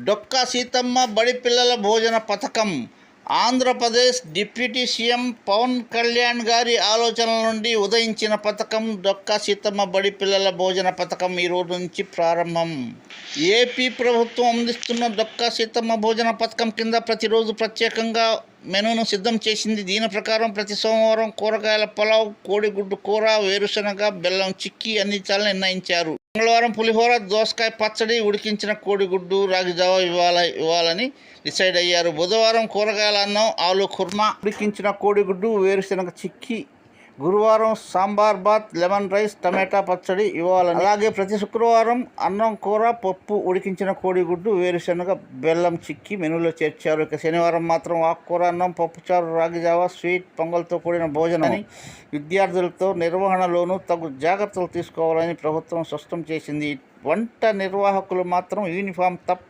డొక్కా సీతమ్మ బడి పిల్లల భోజన పథకం. ఆంధ్రప్రదేశ్ డిప్యూటీ సీఎం పవన్ కళ్యాణ్ గారి ఆలోచనల నుండి ఉదయించిన పథకం డొక్కా సీతమ్మ బడి పిల్లల భోజన పథకం ఈ రోజు నుంచి ప్రారంభం. ఏపీ ప్రభుత్వం అందిస్తున్న డొక్కా సీతమ్మ భోజన పథకం కింద ప్రతిరోజు ప్రత్యేకంగా మెనూను సిద్ధం చేసింది. దీని ప్రకారం ప్రతి సోమవారం కూరగాయల పులావ్, కోడిగుడ్డు కూర, వేరుశనగ, బెల్లం చిక్కీ అందించాలని నిర్ణయించారు. మంగళవారం పులిహోర, దోసకాయ పచ్చడి, ఉడికించిన కోడిగుడ్డు, రాగి జావ ఇవ్వాలని డిసైడ్ అయ్యారు. బుధవారం కూరగాయల అన్నం, ఆలు కుర్మా, ఉడికించిన కోడిగుడ్డు, వేరుశనగ చిక్కీ, గురువారం సాంబార్ బాత్, లెమన్ రైస్, టమాటా పచ్చడి ఇవ్వాలని, అలాగే ప్రతి శుక్రవారం అన్నం, కూర, పప్పు, ఉడికించిన కోడిగుడ్డు, వేరుశనగ, బెల్లం చిక్కీ మెనూలో చేర్చారు. ఇక శనివారం మాత్రం ఆకుకూర అన్నం, పప్పుచారు, రాగిజావ, స్వీట్, పొంగల్తో కూడిన భోజనాన్ని విద్యార్థులతో నిర్వహణలోనూ తగు జాగ్రత్తలు తీసుకోవాలని ప్రభుత్వం స్పష్టం చేసింది. వంట నిర్వాహకులు మాత్రం యూనిఫామ్